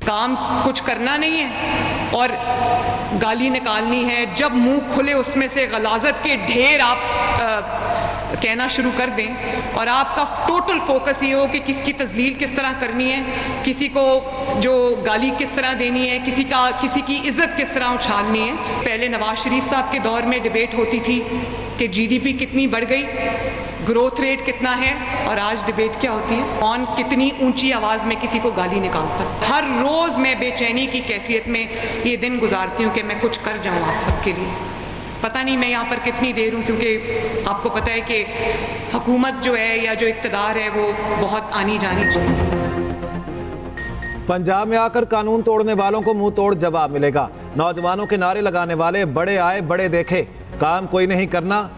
काम कुछ करना नहीं है और गाली निकालनी है, जब मुंह खुले उसमें से गलाजत के ढेर आप कहना शुरू कर दें और आपका टोटल फोकस ये हो कि किसकी तजलील किस तरह करनी है, किसी को जो गाली किस तरह देनी है, किसी की इज्जत किस तरह उछालनी है। पहले नवाज शरीफ साहब के दौर में डिबेट होती थी कि जीडीपी कितनी बढ़ गई, ग्रोथ रेट कितना है, और आज डिबेट क्या होती है, कौन कितनी ऊंची आवाज़ में किसी को गाली निकालता है। हर रोज़ मैं बेचैनी की कैफियत में ये दिन गुजारती हूँ कि मैं कुछ कर जाऊँ आप सबके लिए। पता नहीं मैं यहाँ पर कितनी देर हूँ, क्योंकि आपको पता है कि हुकूमत जो है या जो इक़्तिदार है वो बहुत आनी जानी चाहिए। पंजाब में आकर कानून तोड़ने वालों को मुंह तोड़ जवाब मिलेगा। नौजवानों के नारे लगाने वाले बड़े आए बड़े देखे, काम कोई नहीं करना,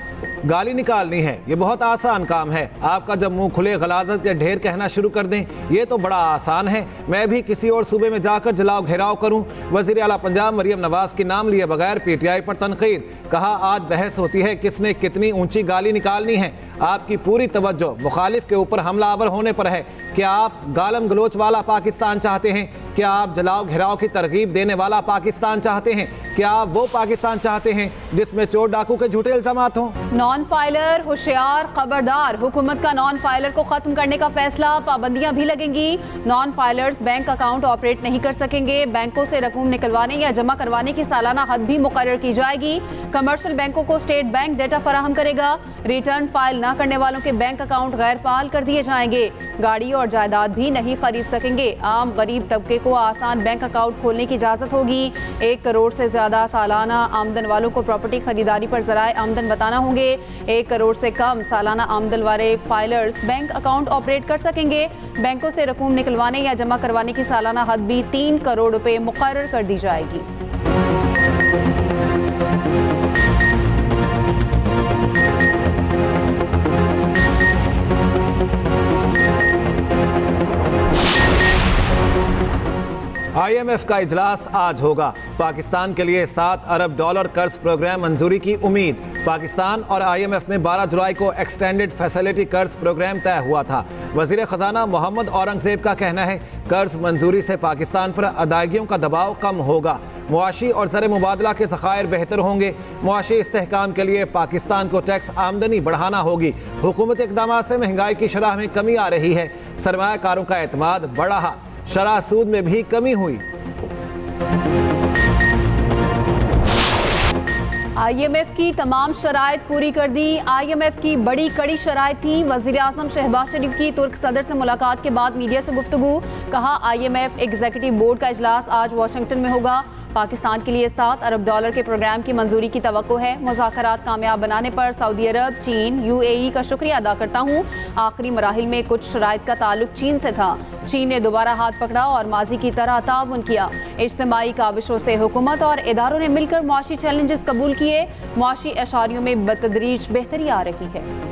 गाली निकालनी है, ये बहुत आसान काम है। आपका जब मुंह खुले गलाजत के ढेर कहना शुरू कर दें, ये तो बड़ा आसान है। मैं भी किसी और सूबे में जाकर जलाओ घेराव करूं। वज़ीर आला पंजाब मरियम नवाज के नाम लिए बगैर पीटीआई पर तनकीद। कहा आज बहस होती है किसने कितनी ऊंची गाली निकालनी है। आपकी पूरी तवज्जो मुखालिफ के ऊपर हमलावर होने पर है। क्या आप गालम गलोच वाला पाकिस्तान चाहते हैं? क्या आप जलाओ घेराव की तरगीब देने वाला पाकिस्तान चाहते हैं? क्या आप वो पाकिस्तान चाहते हैं जिसमें चोर डाकू के झूठे इल्जामात हों? नॉन फाइलर होशियार, खबरदार, हुकूमत का नॉन फाइलर को खत्म करने का फैसला, पाबंदियां भी लगेंगी। Non filers bank account operate नहीं कर सकेंगे। बैंकों से रकूम निकलवाने या जमा करवाने की सालाना हद भी मुकर्रर की जाएगी। कमर्शियल बैंकों को स्टेट बैंक डेटा फराहम करेगा। रिटर्न फाइल न करने वालों के बैंक अकाउंट गैर फाल कर दिए जाएंगे। गाड़ी और जायदाद भी नहीं खरीद सकेंगे। आम गरीब तबके को आसान बैंक अकाउंट खोलने की इजाजत होगी। 1 करोड़ से ज्यादा सालाना आमदन वालों को प्रॉपर्टी खरीदारी पर जराए आमदन बताना होंगे। 1 करोड़ से कम सालाना आमदन वाले फाइलर्स बैंक अकाउंट ऑपरेट कर सकेंगे। बैंकों से रकूम निकलवाने या जमा करवाने की सालाना हद भी 3 करोड़ रुपए मुकर्रर कर दी जाएगी। IMF का इजलास आज होगा। पाकिस्तान के लिए $7 अरब कर्ज प्रोग्राम मंजूरी की उम्मीद। पाकिस्तान और IMF में 12 जुलाई को एक्सटेंडेड फैसिलिटी कर्ज प्रोग्राम तय हुआ था। वजीर खजाना मोहम्मद औरंगजेब का कहना है कर्ज मंजूरी से पाकिस्तान पर अदायगियों का दबाव कम होगा, मुआशी और ज़र मुबादला के ज़खायर बेहतर होंगे। मुआशी इस्तेहकाम के लिए पाकिस्तान को टैक्स आमदनी बढ़ाना होगी। हुकूमत इक़दाम से महंगाई की शरह में कमी आ रही है। सरमायाकारों का एतमाद बढ़ा, शरह सूद में भी कमी हुई। IMF की तमाम शराइत पूरी कर दी। IMF की बड़ी कड़ी शराइत थी। वज़ीर आज़म शहबाज शरीफ की तुर्क सदर से मुलाकात के बाद मीडिया से गुफ्तगू। कहा IMF एग्जीक्यूटिव बोर्ड का इजलास आज वाशिंगटन में होगा। पाकिस्तान के लिए $7 अरब के प्रोग्राम की मंजूरी की तवक्को है। मुज़ाकरात कामयाब बनाने पर सऊदी अरब, चीन, UAE का शुक्रिया अदा करता हूँ। आखिरी मराहिल में कुछ शराइत का ताल्लुक चीन से था। चीन ने दोबारा हाथ पकड़ा और माजी की तरह ताउन किया। इज्तिमाई काविशों से हुकूमत और इदारों ने मिलकर मुआशी चैलेंजेस कबूल किए। मुआशी अशारियों में बतदरीज बेहतरी आ रही है।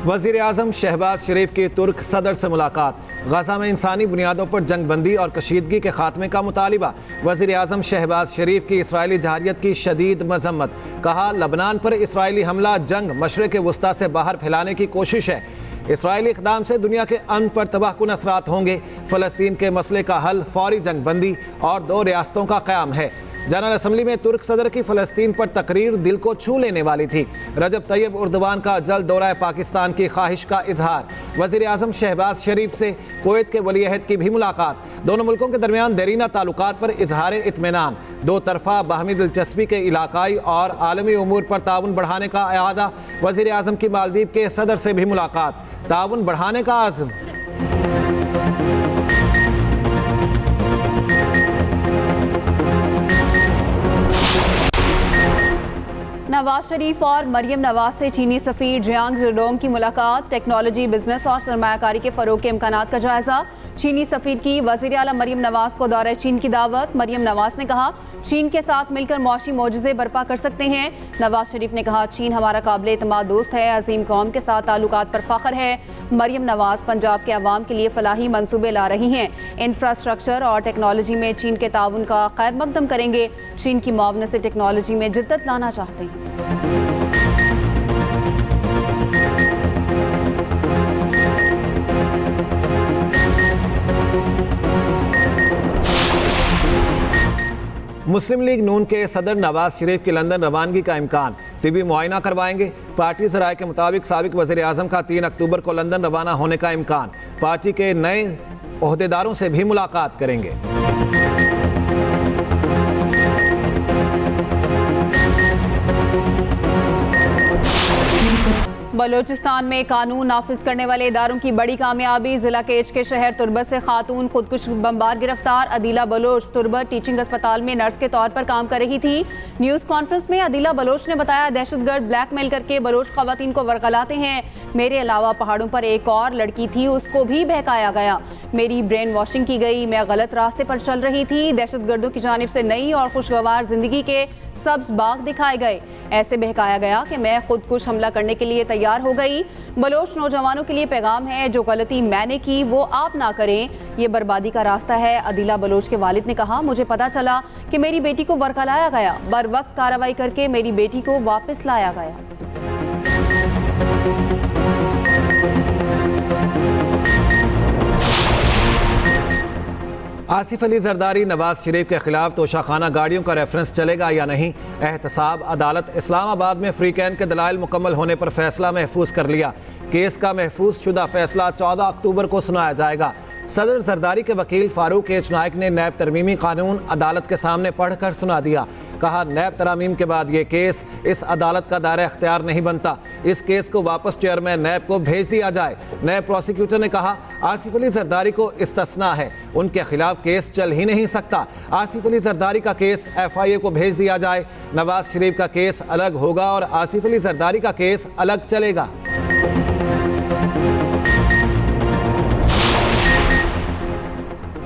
वज़ीर आज़म शहबाज शरीफ की तुर्क सदर से मुलाकात। गजा में इंसानी बुनियादों पर जंग बंदी और कशीदगी के खात्मे का मुतालिबा। वज़ीर आज़म शहबाज शरीफ की इसराइली जहारियत की शदीद मजम्मत। कहा लबनान पर इसराइली हमला जंग मशरिक़ वस्ता से बाहर फैलाने की कोशिश है। इसराइली इक़दाम से दुनिया के अमन पर तबाहकुन असरात होंगे। फ़लस्तीन के मसले का हल फौरी जंग बंदी और 2 रियासतों का क़याम है। जनरल असम्बली में तुर्क सदर की फ़लस्तीन पर तकरीर दिल को छू लेने वाली थी। रजब तैयब उर्दवान का जल्द दौरा पाकिस्तान की ख्वाहिश का इजहार। वज़ीर आज़म शहबाज शरीफ से कुवैत के वली अहद की भी मुलाकात। दोनों मुल्कों के दरमियान देरीना ताल्लुकात पर इजहार इत्मीनान। 2 तरफ़ा बाहमी दिलचस्पी के इलाकाई और आलमी उमूर पर ताउन बढ़ाने का इरादा। वज़ीर आज़म की मालदीव के सदर से भी मुलाकात। ताउन बढ़ाने का आज़म। नवाज शरीफ और मरियम नवाज से चीनी सफीर जियांग जेडोंग की मुलाकात, टेक्नोलॉजी, बिजनेस और सरमायाकारी के फरोग के इम्कानात का जायजा। चीनी सफीर की वज़ीर आला मरियम नवाज को दौरे चीन की दावत। मरियम नवाज ने कहा चीन के साथ मिलकर मौशी मोजज़े बर्पा कर सकते हैं। नवाज शरीफ ने कहा चीन हमारा काबिल एतमाद दोस्त है, अजीम कौम के साथ ताल्लुकात पर फ़ख्र है। मरियम नवाज पंजाब के अवाम के लिए फलाही मंसूबे ला रही हैं। इंफ्रास्ट्रक्चर और टेक्नोलॉजी में चीन के ताउन का खैर मकदम करेंगे। चीन की मुआवनत से टेक्नोलॉजी में जिद्दत लाना चाहते हैं। मुस्लिम लीग नून के सदर नवाज शरीफ की लंदन रवानगी का इम्कान, तिबी मुआयना करवाएंगे। पार्टी से राय के मुताबिक साबिक वज़ीर आज़म का 3 अक्टूबर को लंदन रवाना होने का इम्कान। पार्टी के नए ओहदेदारों से भी मुलाकात करेंगे। बलोचिस्तान में कानून नाफिज करने वाले इदारों की बड़ी कामयाबी। जिला केच के शहर तुर्बत से खातून खुदकुश बमबार गिरफ्तार। अदीला बलोच तुर्बत टीचिंग अस्पताल में नर्स के तौर पर काम कर रही थी। न्यूज़ कॉन्फ्रेंस में अदीला बलोच ने बताया दहशतगर्द ब्लैकमेल करके बलोच खवातीन को वर्गलाते हैं। मेरे अलावा पहाड़ों पर एक और लड़की थी, उसको भी बहकाया गया। मेरी ब्रेन वॉशिंग की गई, मैं गलत रास्ते पर चल रही थी। दहशतगर्दों की जानिब से नई और खुशगवार जिंदगी के सब्ज बाग दिखाए गए। ऐसे बहकाया गया कि मैं खुदकुश हमला करने के लिए तैयार हो गई। बलोच नौजवानों के लिए पैगाम है, जो गलती मैंने की वो आप ना करें, ये बर्बादी का रास्ता है। अदीला बलोच के वालिद ने कहा मुझे पता चला कि मेरी बेटी को वर्गलाया गया, बर वक्त कार्रवाई करके मेरी बेटी को वापस लाया गया। आसिफ अली जरदारी नवाज शरीफ के खिलाफ तोशाखाना गाड़ियों का रेफरेंस चलेगा या नहीं। एहतसाब अदालत इस्लामाबाद में फ्री कैन के दलाइल मुकम्मल होने पर फैसला महफूज कर लिया। केस का महफूज शुदा फैसला 14 अक्टूबर को सुनाया जाएगा। सदर जरदारी के वकील फारूक एच नाइक ने नैब तरमीमी कानून अदालत के सामने पढ़कर सुना दिया। कहा नैब तरामीम के बाद ये केस इस अदालत का दायरा इख्तियार नहीं बनता। इस केस को वापस चेयरमैन नैब को भेज दिया जाए। नैब प्रोसिक्यूटर ने कहा आसिफ अली जरदारी को इस्तस्ना है, उनके खिलाफ केस चल ही नहीं सकता। आसिफ अली जरदारी का केस FIA को भेज दिया जाए। नवाज शरीफ का केस अलग होगा और आसिफ अली जरदारी का केस अलग चलेगा।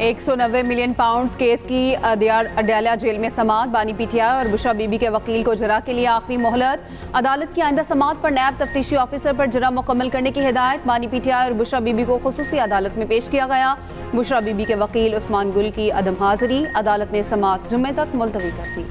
£190 मिलियन केस की अडयाला जेल में समाअत। बानी PTI और बुशरा बीबी के वकील को जरा के लिए आखिरी मोहलत। अदालत की आइंदा समाअत पर नैब तफ्तीशी ऑफिसर पर जरा मुकम्मल करने की हिदायत। बानी PTI और बुशरा बीबी को खुसूसी अदालत में पेश किया गया। बुशरा बीबी के वकील उस्मान गुल की अदम हाजिरी। अदालत ने समाअत जुम्मे तक मुलतवी कर दी।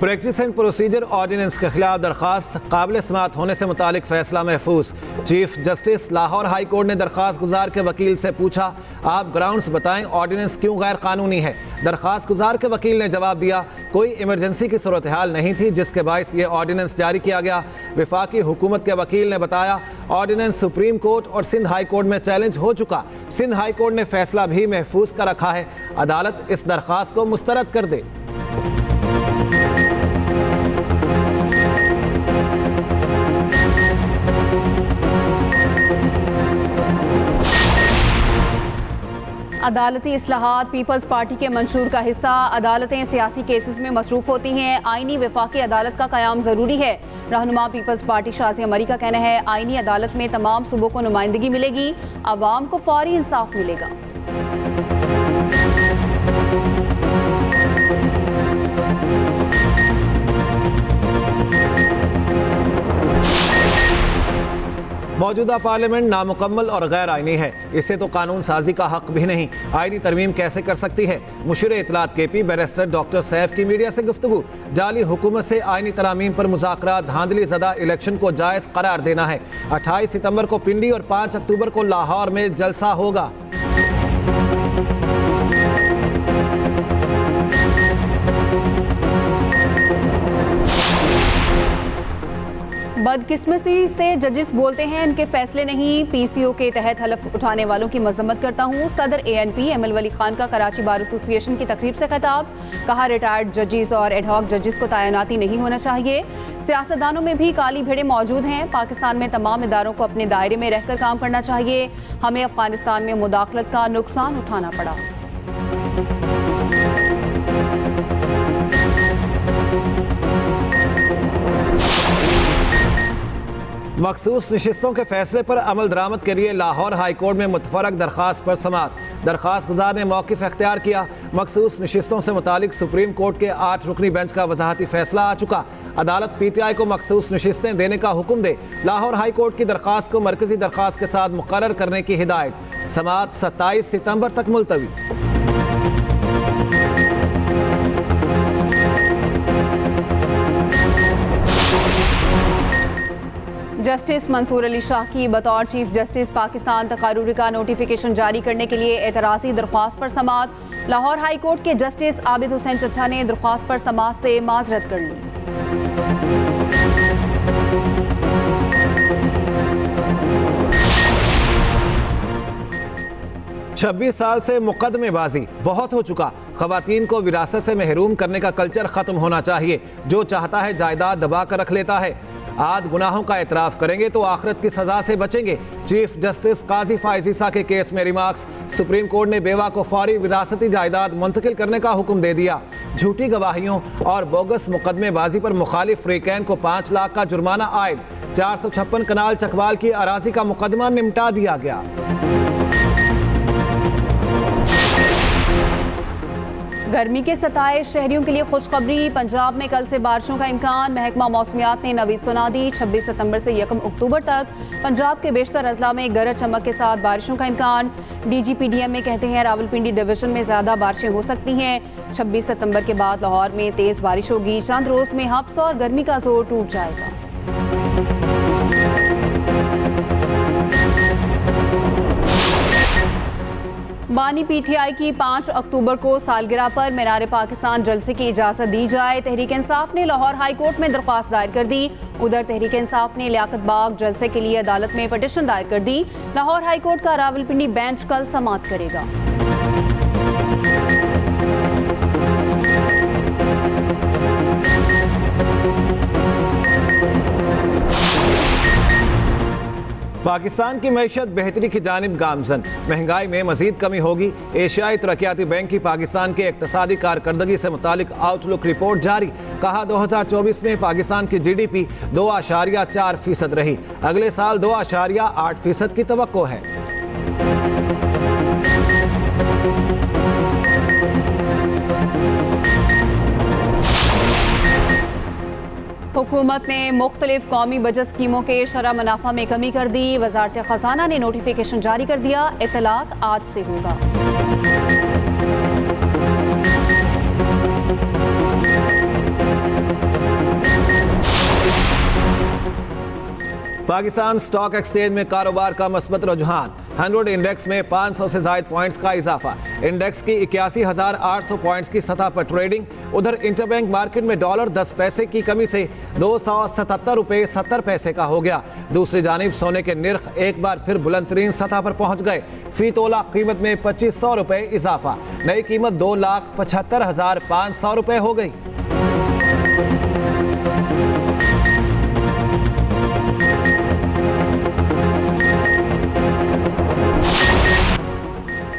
प्रैक्टिस एंड प्रोसीजर ऑर्डिनेंस के खिलाफ दरखास्त काबिल समाअत होने से मुतालिक फैसला महफूज। Chief justice Lahore high court ने दरखास्त गुजार के वकील से पूछा आप ग्राउंड्स बताएं ऑर्डिनेंस क्यों गैर कानूनी है। दरखास्त गुजार के वकील ने जवाब दिया कोई इमरजेंसी की सूरत हाल नहीं थी जिसके बायस ये ऑर्डिनेंस जारी किया गया। विफाकी हुकूमत के वकील ने बताया ऑर्डिनेंस सुप्रीम कोर्ट और सिंध हाई कोर्ट में चैलेंज हो चुका। सिंध हाई कोर्ट ने फैसला भी महफूज कर रखा है। अदालत इस दरखास्त को मुस्तरद कर दे। अदालती इस्लाहात पीपल्स पार्टी के मंशूर का हिस्सा। अदालतें सियासी केसेस में मसरूफ होती हैं। आईनी वफाकी अदालत का क़याम ज़रूरी है। रहनुमा पीपल्स पार्टी शाज़ी अमरी का कहना है आईनी अदालत में तमाम सूबों को नुमाइंदगी मिलेगी, आवाम को फौरी इंसाफ मिलेगा। मौजूदा पार्लियामेंट नामुकम्मल और गैर आइनी है, इससे तो कानून साजी का हक भी नहीं। आइनी तरमीम कैसे कर सकती है। मुशीर इत्तलात KP बैरिस्टर डॉक्टर सैफ की मीडिया से गुफ्तगू। जाली हुकूमत से आइनी तरामीम पर मुज़ाकरात, धांधली ज़दा इलेक्शन को जायज़ करार देना है। 28 सितंबर को पिंडी और 5 अक्टूबर को लाहौर में जलसा होगा। बदकिस्मती से जजेस बोलते हैं इनके फैसले नहीं, पीसीओ के तहत हलफ उठाने वालों की मजम्मत करता हूँ। सदर एएनपी एमएल वली खान का कराची बार एसोसिएशन की तकरीब से खिताब, कहा रिटायर्ड जजेस और एडहॉक जजेस को तैनाती नहीं होना चाहिए। सियासतदानों में भी काली भेड़ें मौजूद हैं, पाकिस्तान में तमाम इदारों को अपने दायरे में रहकर काम करना चाहिए। हमें अफगानिस्तान में मुदाखलत का नुकसान उठाना पड़ा। मखसूस नशिस्तों के फैसले पर अमल दरामद के लिए लाहौर हाई कोर्ट में मुतफरक दरखास्त पर समाअत। दरखास्त गुजार ने मौक़िफ़ अख्तियार किया। मखसूस नशिस्तों से मुतालिक सुप्रीम कोर्ट के 8 रुकनी बेंच का वजाहती फैसला आ चुका। अदालत पीटीआई को मखसूस नशिस्तें देने का हुक्म दे। लाहौर हाई कोर्ट की दरखास्त को मरकजी दरखास्त के साथ मुकर्रर करने की हिदायत। समाअत 27 सितंबर तक मुलतवी। जस्टिस मंसूर अली शाह की बतौर चीफ जस्टिस पाकिस्तान तकारूरी का नोटिफिकेशन जारी करने के लिए एतराज़ी दरख्वास्त पर समाअत। लाहौर हाई कोर्ट के जस्टिस आबिद हुसैन चट्टा ने दरख्वास्त पर समाअत से माजरत कर ली। 26 साल से मुकदमेबाजी बहुत हो चुका। खवातीन को विरासत से महरूम करने का कल्चर खत्म होना चाहिए। जो चाहता है जायदाद दबा कर रख लेता है। आज गुनाहों का एतराफ़ करेंगे तो आखिरत की सजा से बचेंगे। चीफ जस्टिस काजी फाइज ईसा के केस में रिमार्क्स। सुप्रीम कोर्ट ने बेवा को फौरी विरासती जायदाद मुंतकिल करने का हुक्म दे दिया। झूठी गवाहियों और बोगस मुकदमेबाजी पर मुखालिफ फ्रीकैन को 5 लाख का जुर्माना आयद। 456 कनाल चकवाल की अराजी का मुकदमा निपटा दिया गया। गर्मी के सताए शहरियों के लिए खुशखबरी। पंजाब में कल से बारिशों का इम्कान। महकमा मौसमियात ने नवीद सुना दी। 26 सितंबर से 1 अक्टूबर तक पंजाब के बेशतर अजला में गरज चमक के साथ बारिशों का इम्कान। डीजीपीडीएम में कहते हैं रावलपिंडी डिवीजन में ज़्यादा बारिशें हो सकती हैं। 26 सितंबर के बाद लाहौर में तेज़ बारिश होगी। चंद रोज़ में हब्स और गर्मी का जोर टूट जाएगा। बानी पीटीआई की 5 अक्टूबर को सालगिरह पर मीनार पाकिस्तान जलसे की इजाज़त दी जाए। तहरीक इंसाफ ने लाहौर हाई कोर्ट में दरख्वास्त दायर कर दी। उधर तहरीक इंसाफ ने लियाकत बाग जलसे के लिए अदालत में पटिशन दायर कर दी। लाहौर हाई कोर्ट का रावलपिंडी बेंच कल समाअत करेगा। पाकिस्तान की मईशत बेहतरी की जानिब गामजन। महंगाई में मजीद कमी होगी। एशियाई तरक्याती बैंक की पाकिस्तान के इक्तसादी कारकर्दगी से मुतालिक आउटलुक रिपोर्ट जारी। कहा 2024 में पाकिस्तान की GDP 2.4% रही। अगले साल 2.8% की तवक्को है। हुकूमत ने मुख्तलिफ कौमी बचत स्कीमों के शरह मुनाफा में कमी कर दी। वजारत खजाना ने नोटिफिकेशन जारी कर दिया। इतलात आज से होगा। पाकिस्तान स्टॉक एक्सचेंज में कारोबार का मस्बत रुझान। 100 इंडेक्स में 500 से ज़ायद पॉइंट्स का इजाफा। इंडेक्स की 81,800 पॉइंट्स की सतह पर ट्रेडिंग। उधर इंटरबैंक मार्केट में डॉलर 10 पैसे की कमी से 277 रुपये 70 पैसे का हो गया। दूसरी जानिब सोने के निर्ख एक बार फिर बुलंद तरीन सतह पर पहुंच गए। फी तोला कीमत में 2500 रुपये इजाफा। नई कीमत 2,75,500 रुपये हो गई।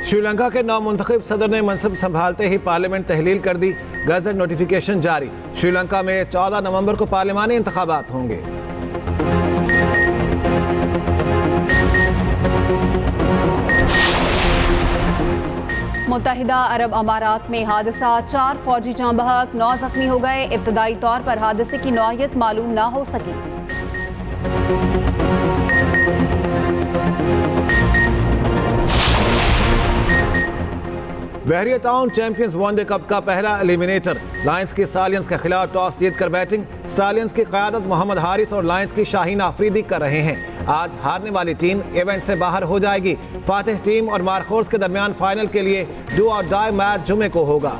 श्रीलंका के नौमुंतखब सदर ने मनसब संभालते ही पार्लियामेंट तहलील कर दी। गजट नोटिफिकेशन जारी। श्रीलंका में 14 नवंबर को पार्लियामानी इंतखाबात होंगे। मुत्तहिदा अरब अमारात में हादसा। 4 फौजी जाँ बहक, 9 जख्मी हो गए। इब्तदाई तौर पर हादसे की नौइयत मालूम ना हो सकी। बहरिया टाउन चैंपियंस वनडे कप का पहला एलिमिनेटर। लायंस की स्टालियंस के खिलाफ टॉस जीतकर बैटिंग। स्टालियंस की क़यादत मोहम्मद हारिस और लायंस की शाहीन आफरीदी कर रहे हैं। आज हारने वाली टीम इवेंट से बाहर हो जाएगी। फातिह टीम और मारखोर्स के दरमियान फाइनल के लिए डू और डाई मैच जुमे को होगा।